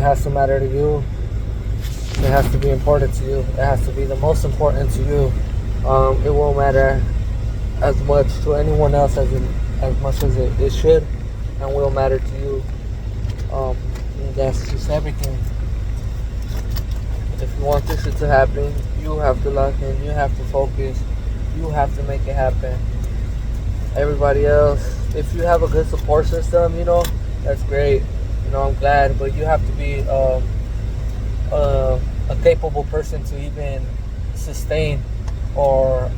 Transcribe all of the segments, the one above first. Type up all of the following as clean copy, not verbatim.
has to matter to you. It has to be important to you. It has to be the most important to you. It won't matter as much to anyone else as much as it should, and will matter to you. Um, and that's just everything. If you want this shit to happen, you have to lock in. You have to focus. You have to make it happen. Everybody else, if you have a good support system, that's great. I'm glad, but you have to be a capable person to even sustain or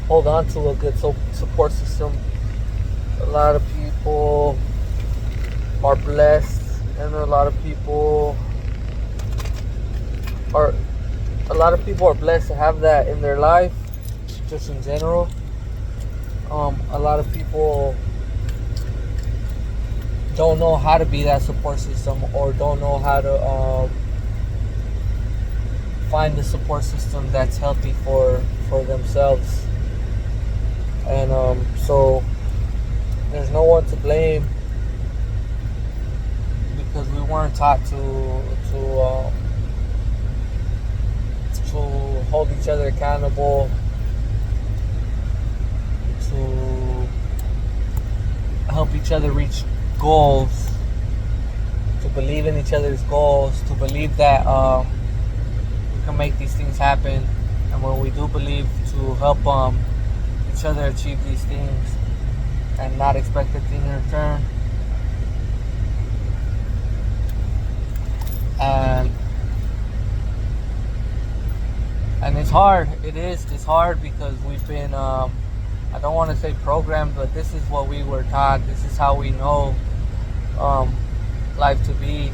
hold on to a good support system. A lot of people are blessed, and a lot of people are blessed to have that in their life, just in general. A lot of people don't know how to be that support system, or don't know how to find the support system that's healthy for themselves. And so there's no one to blame, because we weren't taught to hold each other accountable, to help each other reach goals, to believe in each other's goals, to believe that we can make these things happen. And when we do believe, to help each other achieve these things and not expect a thing in return. And it's hard. It's hard because we've been I don't want to say programmed, but this is what we were taught. This is how we know life to be.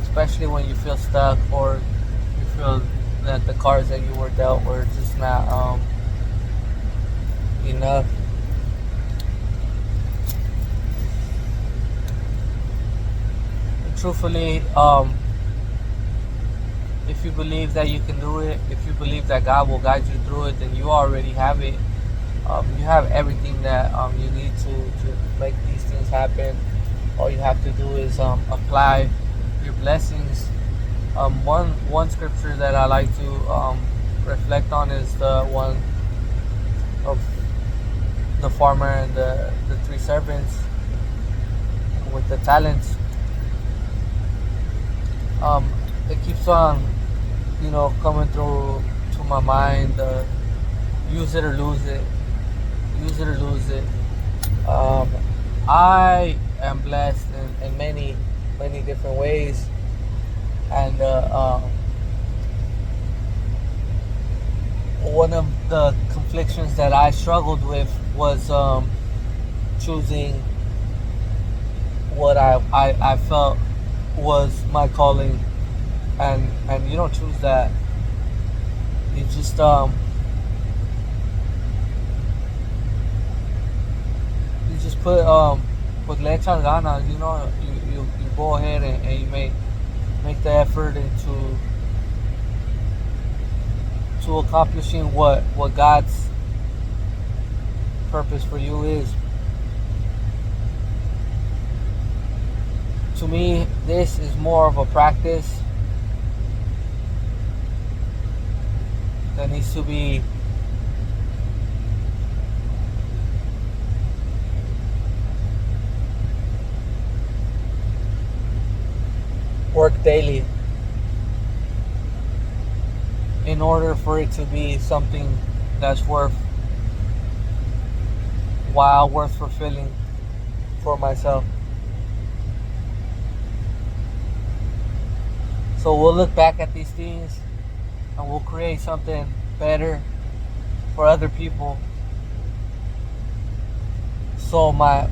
Especially when you feel stuck, or you feel that the cards that you were dealt were just not enough. And truthfully, if you believe that you can do it, if you believe that God will guide you through it, then you already have it. You have everything that you need to make these things happen. All you have to do is apply your blessings. One scripture that I like to reflect on is the one of the farmer and the three servants with the talents. It keeps on coming through to my mind. Use it or lose it. Use it or lose it. I am blessed in many different ways, and one of the conflictions that I struggled with was choosing what I felt was my calling. And you don't choose that. You just put with le echas ganas. You go ahead and you make the effort into accomplishing what God's purpose for you is. To me, this is more of a practice that needs to be worked daily in order for it to be something that's worthwhile, worth fulfilling for myself. So we'll look back at these things and we'll create something better for other people. So my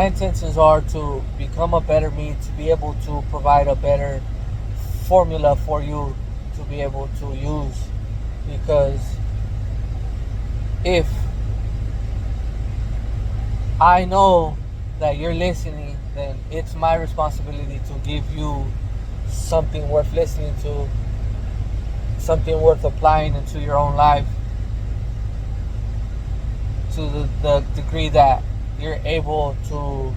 intentions are to become a better me, to be able to provide a better formula for you to be able to use. Because if I know that you're listening, then it's my responsibility to give you something worth listening to, something worth applying into your own life, to the degree that you're able to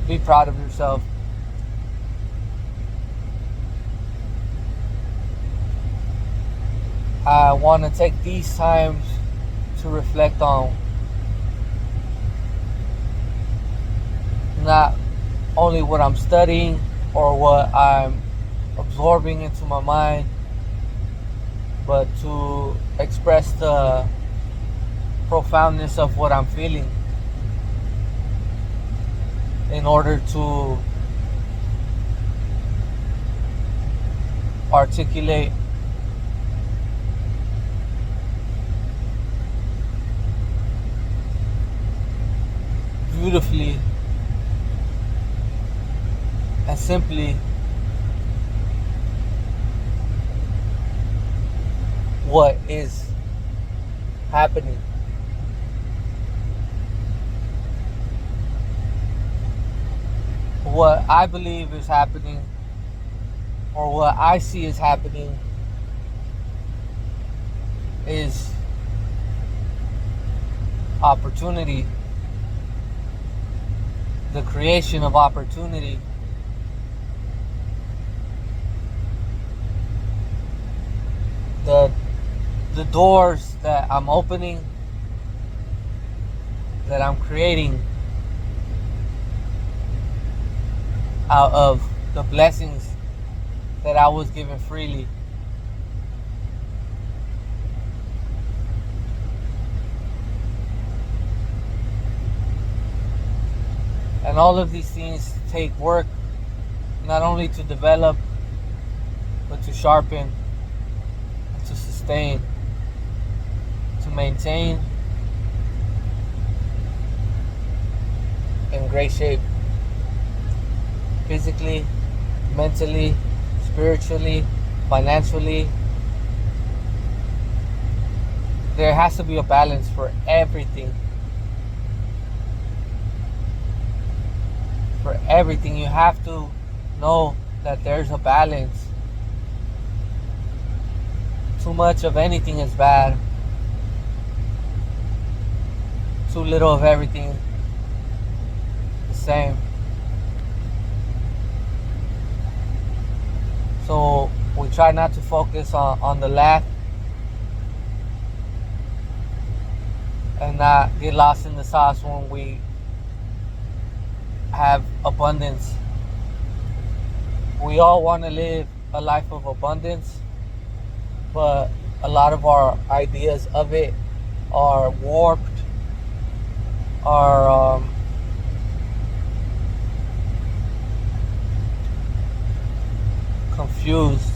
be proud of yourself. I want to take these times to reflect on not only what I'm studying or what I'm absorbing into my mind, but to express the profoundness of what I'm feeling in order to articulate beautifully and simply what is happening. What I believe is happening, or what I see is happening, is opportunity, the creation of opportunity. The doors that I'm opening, that I'm creating out of the blessings that I was given freely. And all of these things take work, not only to develop, but to sharpen, to sustain, to maintain in great shape, physically, mentally, spiritually, financially. There has to be a balance for everything. For everything, you have to know that there's a balance. Too much of anything is bad. Too little of everything, the same. So we try not to focus on the lack and not get lost in the sauce when we have abundance. We all want to live a life of abundance, but a lot of our ideas of it are warped, are confused.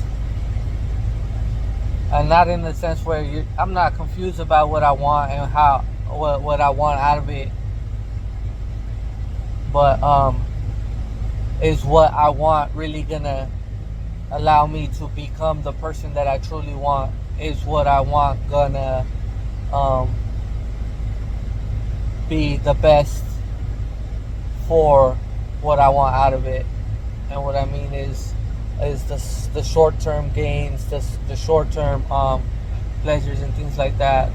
And not in the sense where I'm not confused about what I want and what I want out of it, but is what I want really gonna allow me to become the person that I truly want? Is what I want gonna be the best for what I want out of it? And what I mean is the short-term gains, the short-term pleasures and things like that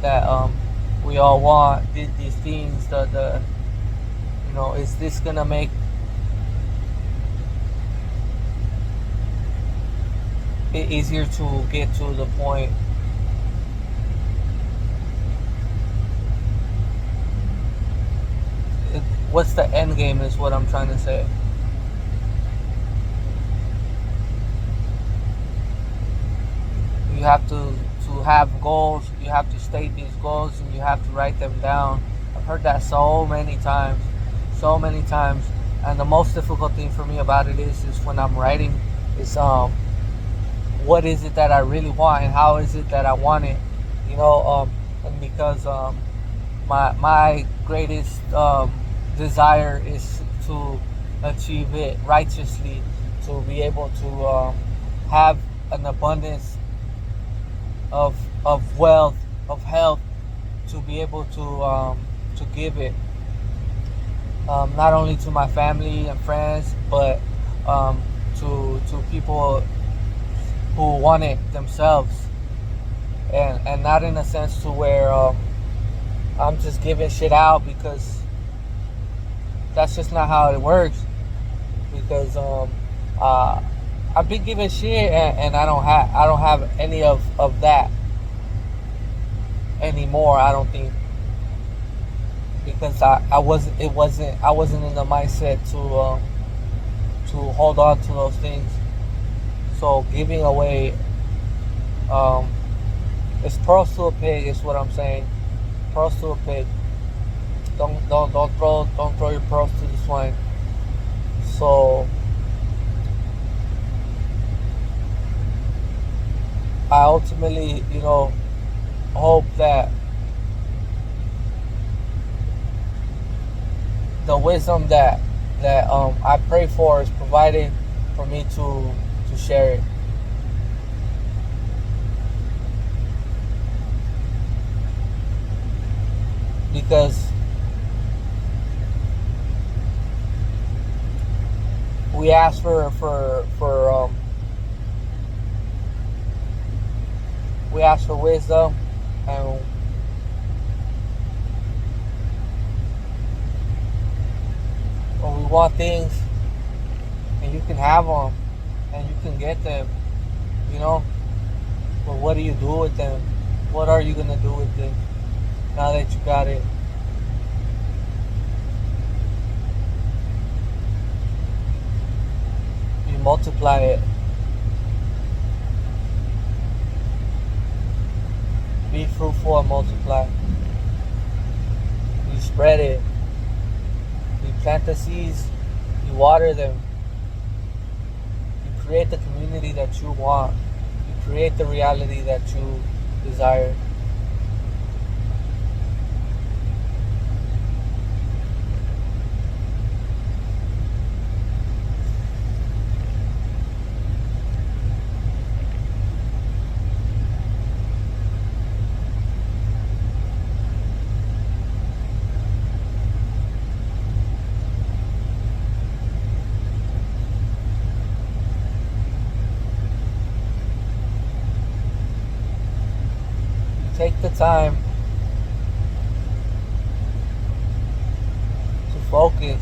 we all want. These things, the is this gonna make it easier to get to the point? What's the end game is what I'm trying to say. You have to have goals. You have to state these goals and you have to write them down. I've heard that so many times. And the most difficult thing for me about it is when I'm writing is what is it that I really want and how is it that I want it, and because my greatest desire is to achieve it righteously, to be able to have an abundance of wealth, of health, to be able to give it not only to my family and friends, but to people who want it themselves. and not in a sense to where I'm just giving shit out, because that's just not how it works. Because uh, I've been giving shit, and I don't have any of that anymore. I don't think, because I wasn't in the mindset to hold on to those things. So giving away um, is pearls to a pig, is what I'm saying. Pearls to a pig. Don't throw your pearls to the swine. So I ultimately, hope that the wisdom that I pray for is provided for me to share it. Because we ask we ask for wisdom, and when we want things, and you can have them, and you can get them, you know. But what do you do with them? What are you gonna do with them now that you got it? You multiply it. Be fruitful and multiply. You spread it. You plant the seeds. You water them. You create the community that you want. You create the reality that you desire. Take the time to focus,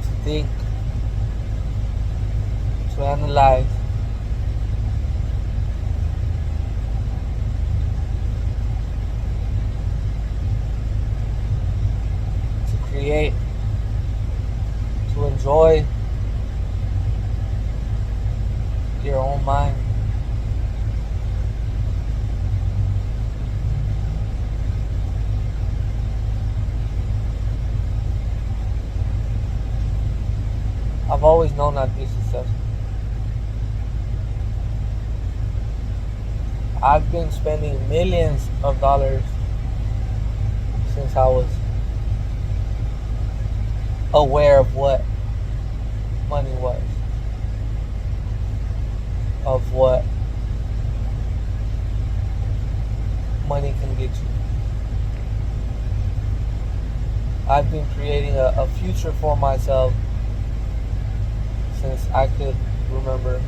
to think, to analyze, to create, to enjoy your own mind. I've always known I'd be successful. I've been spending millions of dollars since I was aware of what money was, of what money can get you. I've been creating a future for myself since I could remember.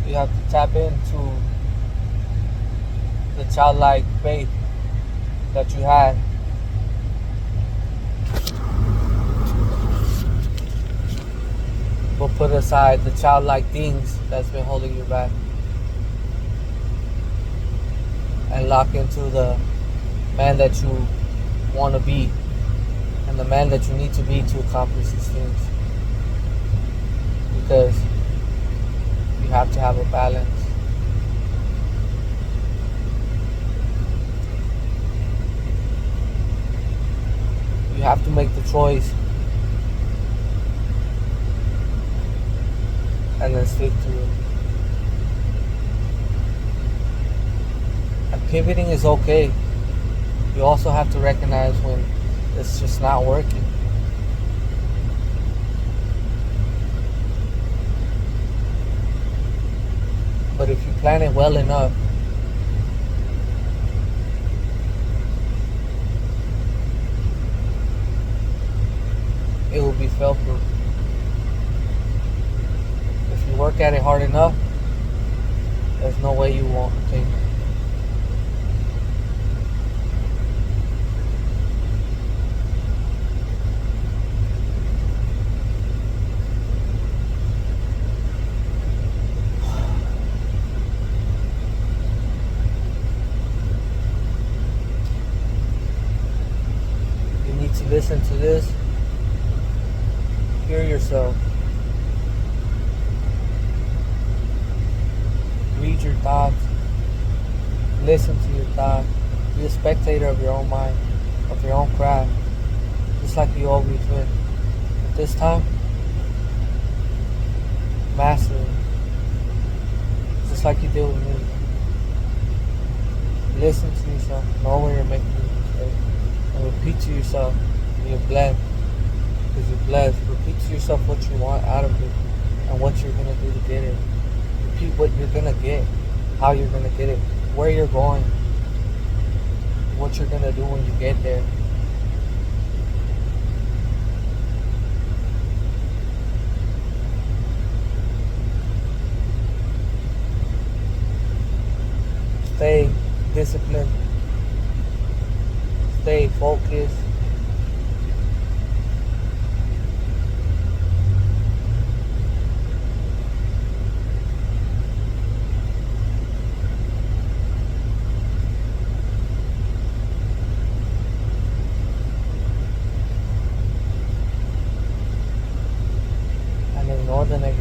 You have to tap into the childlike faith that you had. But put aside the childlike things that's been holding you back, and lock into the man that you want to be, and the man that you need to be to accomplish these things. Because you have to have a balance. You have to make the choice and then stick to it. And pivoting is okay. You also have to recognize when it's just not working. But if you plan it well enough, it will be fail-proof. You work at it hard enough, there's no way you won't attain it. You need to listen to this. Hear yourself. Read your thoughts. Listen to your thoughts. Be a spectator of your own mind, of your own craft, just like you always been. But this time, master it, just like you did with me. Listen to yourself. Know when you're making a mistake. And repeat to yourself, you're blessed. Because you're blessed. Repeat to yourself what you want out of it and what you're going to do to get it. Repeat what you're going to get, how you're going to get it, where you're going, what you're going to do when you get there. Stay disciplined. Stay focused. And ignore the negativity.